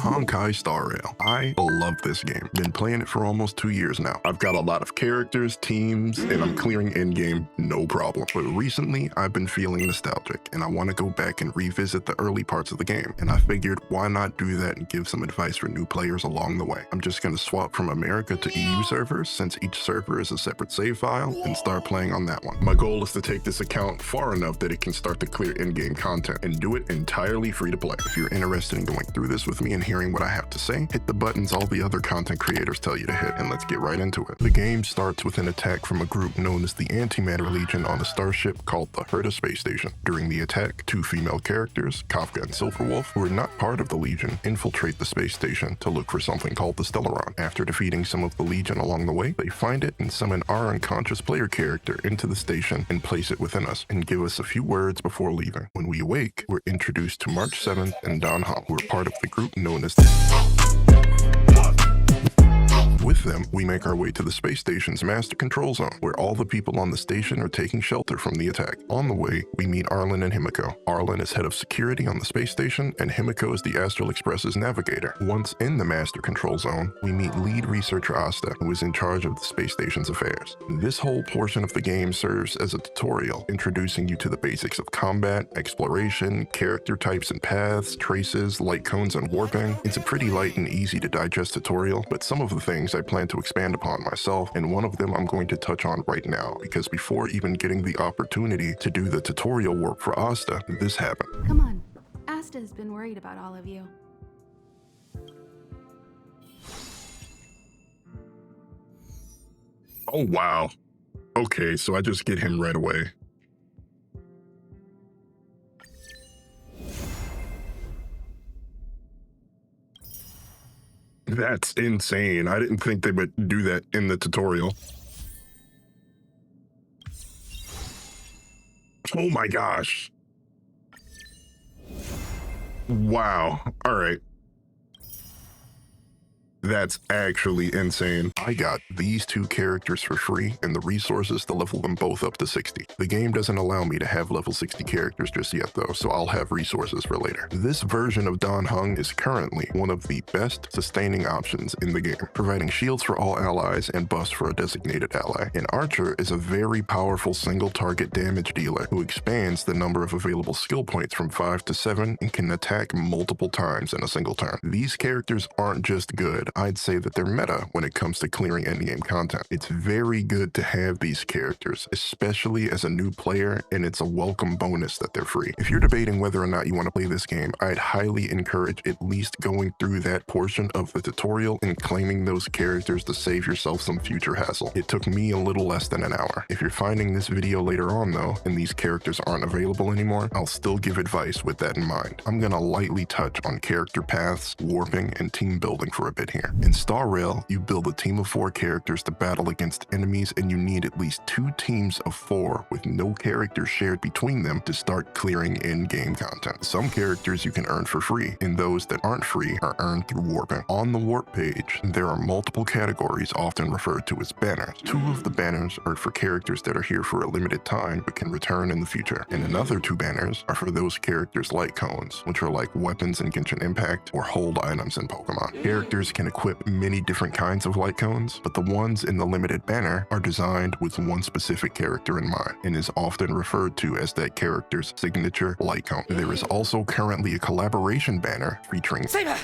Honkai Star Rail. I love this game. Been playing it for almost 2 years now. I've got a lot of characters, teams, and I'm clearing endgame no problem. But recently, I've been feeling nostalgic, and I want to go back and revisit the early parts of the game. And I figured, why not do that and give some advice for new players along the way? I'm just going to swap from America to EU servers, since each server is a separate save file, and start playing on that one. My goal is to take this account far enough that it can start to clear in-game content, and do it entirely free to play. If you're interested in going through this with me and hearing what I have to say, hit the buttons all the other content creators tell you to hit, and let's get right into it. The game starts with an attack from a group known as the Antimatter Legion on a starship called the Herta Space Station. During the attack, two female characters, Kafka and Silverwolf, who are not part of the Legion, infiltrate the space station to look for something called the Stellaron. After defeating some of the Legion along the way, they find it and summon our unconscious player character into the station and place it within us, and give us a few words before leaving. When we awake, we're introduced to March 7th and Don Hong, who are part of the group known as With them, we make our way to the space station's master control zone, where all the people on the station are taking shelter from the attack. On the way, we meet Arlen and Himiko. Arlen is head of security on the space station, and Himiko is the Astral Express's navigator. Once in the master control zone, we meet lead researcher Asta, who is in charge of the space station's affairs. This whole portion of the game serves as a tutorial, introducing you to the basics of combat, exploration, character types and paths, traces, light cones, and warping. It's a pretty light and easy to digest tutorial, but some of the things I plan to expand upon myself, and one of them I'm going to touch on right now, because before even getting the opportunity to do the tutorial work for Asta, this happened. Come on. Asta's been worried about all of you. Oh wow. Okay, so I just get him right away. That's insane. I didn't think they would do that in the tutorial. Oh my gosh. Wow. All right. That's actually insane. I got these two characters for free and the resources to level them both up to 60. The game doesn't allow me to have level 60 characters just yet though, so I'll have resources for later. This version of Don Hung is currently one of the best sustaining options in the game, providing shields for all allies and buffs for a designated ally. An archer is a very powerful single target damage dealer who expands the number of available skill points from 5 to 7 and can attack multiple times in a single turn. These characters aren't just good, I'd say that they're meta when it comes to clearing endgame content. It's very good to have these characters, especially as a new player, and it's a welcome bonus that they're free. If you're debating whether or not you want to play this game, I'd highly encourage at least going through that portion of the tutorial and claiming those characters to save yourself some future hassle. It took me a little less than an hour. If you're finding this video later on though, and these characters aren't available anymore, I'll still give advice with that in mind. I'm gonna lightly touch on character paths, warping, and team building for a bit here. In Star Rail, you build a team of 4 characters to battle against enemies, and you need at least 2 teams of 4 with no characters shared between them to start clearing in-game content. Some characters you can earn for free, and those that aren't free are earned through warping. On the warp page, there are multiple categories often referred to as banners. 2 of the banners are for characters that are here for a limited time but can return in the future, and another 2 banners are for those characters' light cones, which are like weapons in Genshin Impact or hold items in Pokemon. Characters can equip many different kinds of light cones, but the ones in the limited banner are designed with one specific character in mind and is often referred to as that character's signature light cone. There is also currently a collaboration banner featuring Saber!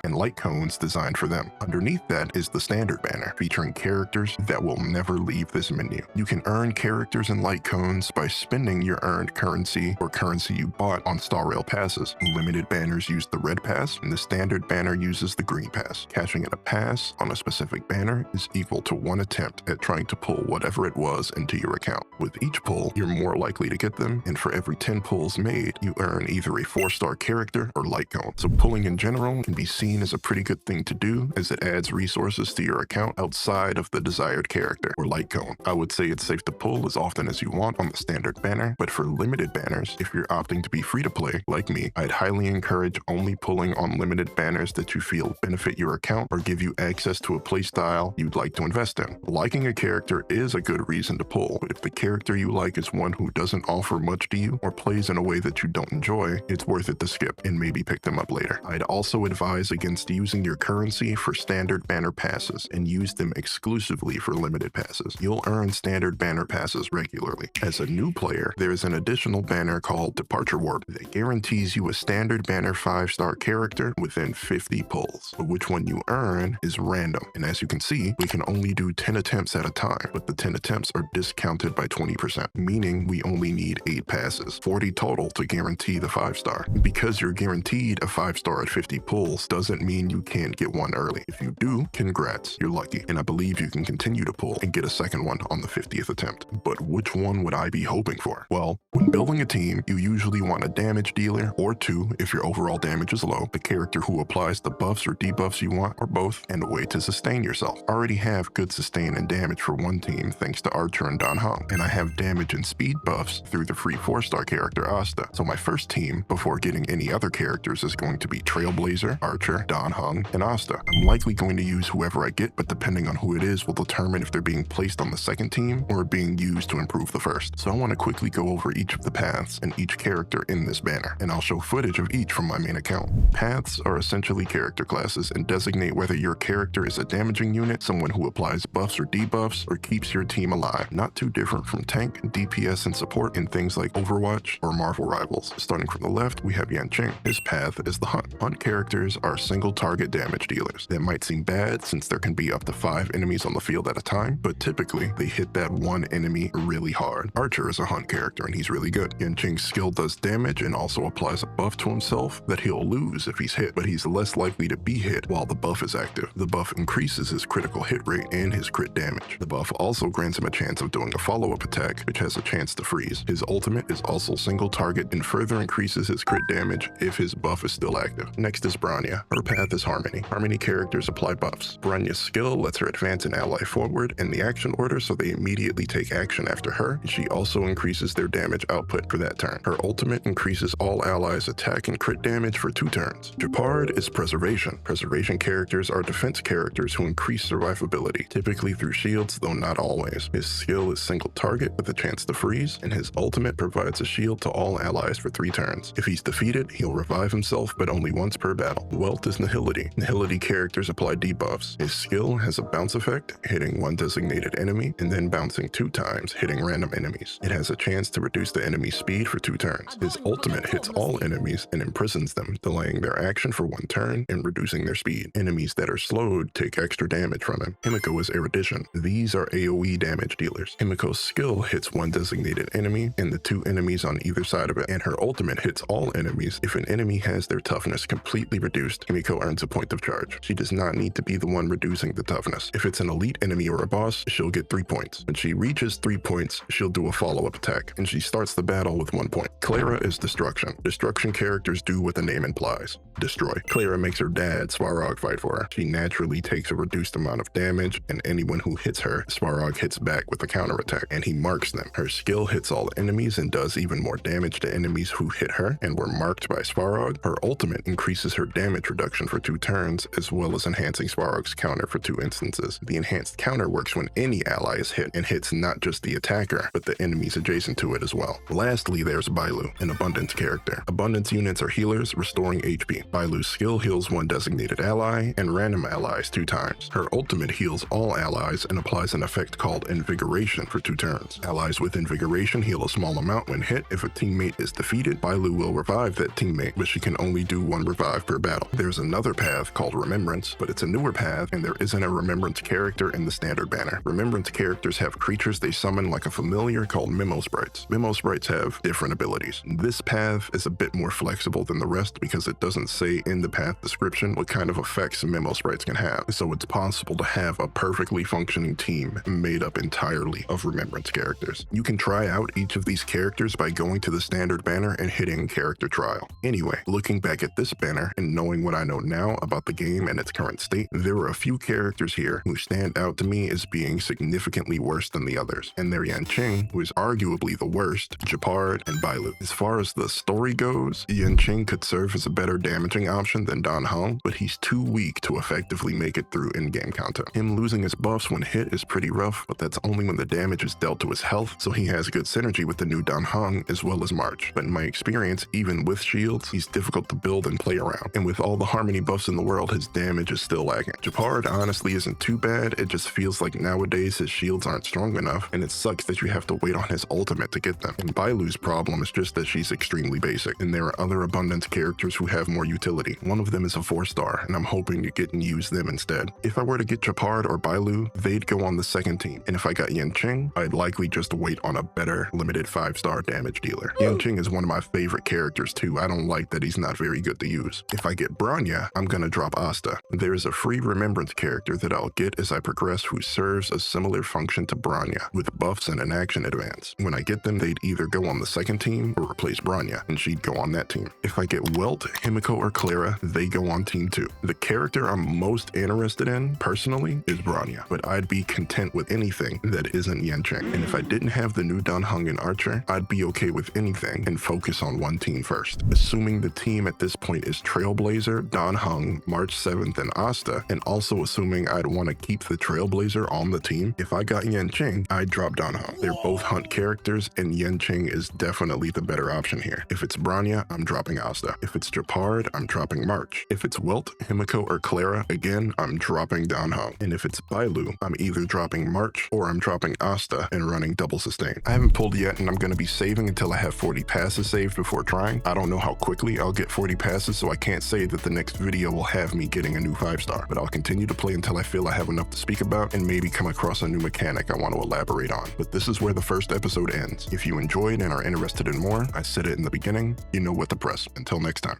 and light cones designed for them. Underneath that is the standard banner, featuring characters that will never leave this menu. You can earn characters and light cones by spending your earned currency or currency you bought on Star Rail passes. Limited banners use the red pass, and the standard banner uses the green pass. Cashing in a pass on a specific banner is equal to 1 attempt at trying to pull whatever it was into your account. With each pull, you're more likely to get them, and for every 10 pulls made, you earn either a 4-star character or light cone. So pulling in general can be seen seen as a pretty good thing to do, as it adds resources to your account outside of the desired character or light cone. I would say it's safe to pull as often as you want on the standard banner, but for limited banners, if you're opting to be free to play, like me, I'd highly encourage only pulling on limited banners that you feel benefit your account or give you access to a playstyle you'd like to invest in. Liking a character is a good reason to pull, but if the character you like is one who doesn't offer much to you or plays in a way that you don't enjoy, it's worth it to skip and maybe pick them up later. I'd also advise against using your currency for standard banner passes and use them exclusively for limited passes. You'll earn standard banner passes regularly. As a new player, there's an additional banner called Departure Warp that guarantees you a standard banner 5-star character within 50 pulls. But which one you earn is random, and as you can see, we can only do 10 attempts at a time, but the 10 attempts are discounted by 20%, meaning we only need 8 passes, 40 total to guarantee the 5-star. Because you're guaranteed a 5-star at 50 pulls doesn't mean you can't get one early. If you do, congrats, you're lucky, and I believe you can continue to pull and get a second one on the 50th attempt. But which one would I be hoping for? Well, when building a team, you usually want a damage dealer, or 2 if your overall damage is low, the character who applies the buffs or debuffs you want, or both, and a way to sustain yourself. I already have good sustain and damage for one team thanks to Archer and Dan Heng, and I have damage and speed buffs through the free 4-star character Asta. So my first team, before getting any other characters, is going to be Trailblazer, Archer, Dan Heng, and Asta. I'm likely going to use whoever I get, but depending on who it is will determine if they're being placed on the second team or being used to improve the first. So I want to quickly go over each of the paths and each character in this banner, and I'll show footage of each from my main account. Paths are essentially character classes and designate whether your character is a damaging unit, someone who applies buffs or debuffs, or keeps your team alive. Not too different from tank, DPS, and support in things like Overwatch or Marvel Rivals. Starting from the left, we have Yanqing. His path is the Hunt. Hunt characters are single target damage dealers. That might seem bad since there can be up to 5 enemies on the field at a time, but typically they hit that one enemy really hard. Archer is a Hunt character and he's really good. Yanqing's skill does damage and also applies a buff to himself that he'll lose if he's hit, but he's less likely to be hit while the buff is active. The buff increases his critical hit rate and his crit damage. The buff also grants him a chance of doing a follow-up attack, which has a chance to freeze. His ultimate is also single target and further increases his crit damage if his buff is still active. Next is Branya. Her path is Harmony. Harmony characters apply buffs. Branya's skill lets her advance an ally forward in the action order so they immediately take action after her, and she also increases their damage output for that turn. Her ultimate increases all allies' attack and crit damage for 2 turns. Gepard is Preservation. Preservation characters are defense characters who increase survivability, typically through shields, though not always. His skill is single target with a chance to freeze, and his ultimate provides a shield to all allies for 3 turns. If he's defeated, he'll revive himself, but only once per battle. Wealth is Nihility. Nihility characters apply debuffs. His skill has a bounce effect, hitting one designated enemy, and then bouncing 2 times, hitting random enemies. It has a chance to reduce the enemy's speed for 2 turns. His ultimate hits all enemies and imprisons them, delaying their action for 1 turn and reducing their speed. Enemies that are slowed take extra damage from him. Himiko is Erudition. These are AoE damage dealers. Himiko's skill hits 1 designated enemy and the 2 enemies on either side of it, and her ultimate hits all enemies. If an enemy has their toughness completely reduced, Himiko earns a point of charge. She does not need to be the one reducing the toughness. If it's an elite enemy or a boss, she'll get 3 points. When she reaches 3 points, she'll do a follow-up attack, and she starts the battle with 1 point. Clara is Destruction. Destruction characters do what the name implies: destroy. Clara makes her dad, Svarog, fight for her. She naturally takes a reduced amount of damage, and anyone who hits her, Svarog hits back with a counterattack, and he marks them. Her skill hits all enemies and does even more damage to enemies who hit her and were marked by Svarog. Her ultimate increases her damage reduction for 2 turns, as well as enhancing Svarog's counter for 2 instances. The enhanced counter works when any ally is hit, and hits not just the attacker, but the enemies adjacent to it as well. Lastly, there's Bailu, an Abundance character. Abundance units are healers, restoring HP. Bailu's skill heals 1 designated ally and random allies 2 times. Her ultimate heals all allies and applies an effect called Invigoration for 2 turns. Allies with Invigoration heal a small amount when hit. If a teammate is defeated, Bailu will revive that teammate, but she can only do 1 revive per battle. There's another path called Remembrance, but it's a newer path, and there isn't a Remembrance character in the standard banner. Remembrance characters have creatures they summon like a familiar called Memo Sprites. Memo Sprites have different abilities. This path is a bit more flexible than the rest because it doesn't say in the path description what kind of effects Memo Sprites can have, so it's possible to have a perfectly functioning team made up entirely of Remembrance characters. You can try out each of these characters by going to the standard banner and hitting character trial. Anyway, looking back at this banner and knowing what I I know now about the game and its current state, there are a few characters here who stand out to me as being significantly worse than the others, and they're Yanqing, who is arguably the worst, Gepard, and Bailu. As far as the story goes, Yanqing could serve as a better damaging option than Dan Heng, but he's too weak to effectively make it through in-game content. Him losing his buffs when hit is pretty rough, but that's only when the damage is dealt to his health, so he has good synergy with the new Dan Heng as well as March. But in my experience, even with shields, he's difficult to build and play around, and with all the harmony buffs in the world, his damage is still lagging. Gepard honestly isn't too bad, it just feels like nowadays his shields aren't strong enough, and it sucks that you have to wait on his ultimate to get them. And Bailu's problem is just that she's extremely basic, and there are other abundant characters who have more utility. One of them is a 4-star, and I'm hoping to get and use them instead. If I were to get Gepard or Bailu, they'd go on the second team, and if I got Yanqing, I'd likely just wait on a better limited 5-star damage dealer. Yanqing is one of my favorite characters too. I don't like that he's not very good to use. If I get Bronya, I'm gonna drop Asta. There is a free remembrance character that I'll get as I progress who serves a similar function to Bronya, with buffs and an action advance. When I get them, they'd either go on the second team or replace Bronya, and she'd go on that team. If I get Welt, Himiko, or Clara, they go on team 2. The character I'm most interested in, personally, is Bronya, but I'd be content with anything that isn't Yanqing. And if I didn't have the new Dan Heng and Archer, I'd be okay with anything and focus on one team first. Assuming the team at this point is Trailblazer, Dan Heng, March 7th, and Asta, and also assuming I'd want to keep the Trailblazer on the team, if I got Yanqing, I'd drop Dan Heng. They're both hunt characters, and Yanqing is definitely the better option here. If it's Bronya, I'm dropping Asta. If it's Gepard, I'm dropping March. If it's Welt, Himiko, or Clara, again, I'm dropping Dan Heng. And if it's Bailu, I'm either dropping March or I'm dropping Asta and running double sustain. I haven't pulled yet, and I'm going to be saving until I have 40 passes saved before trying. I don't know how quickly I'll get 40 passes, so I can't say that the next video will have me getting a new 5-star, but I'll continue to play until I feel I have enough to speak about and maybe come across a new mechanic I want to elaborate on. But this is where the first episode ends. If you enjoyed and are interested in more, I said it in the beginning, you know what to press. Until next time.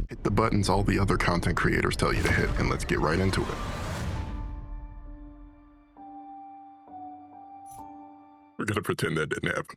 Hit the buttons all the other content creators tell you to hit, and let's get right into it. We're gonna pretend that didn't happen.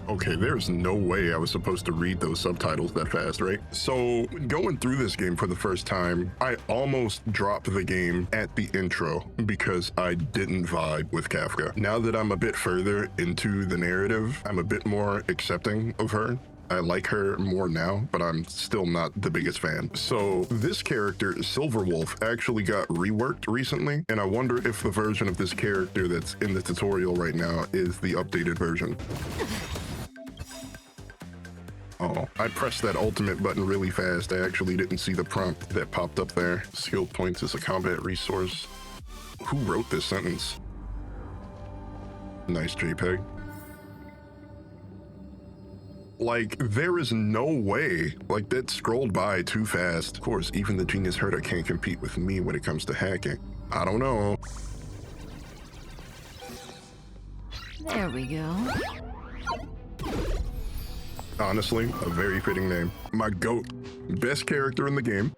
Okay, there's no way I was supposed to read those subtitles that fast, right? So, going through this game for the first time, I almost dropped the game at the intro because I didn't vibe with Kafka. Now that I'm a bit further into the narrative, I'm a bit more accepting of her. I like her more now, but I'm still not the biggest fan. So this character, Silverwolf, actually got reworked recently, and I wonder if the version of this character that's in the tutorial right now is the updated version. Oh, I pressed that ultimate button really fast. I actually didn't see the prompt that popped up there. Skill points is a combat resource. Who wrote this sentence? Nice JPEG. Like, there is no way. Like, that scrolled by too fast. Of course, even the Genius Herder can't compete with me when it comes to hacking. I don't know. There we go. Honestly, a very fitting name. My GOAT. Best character in the game.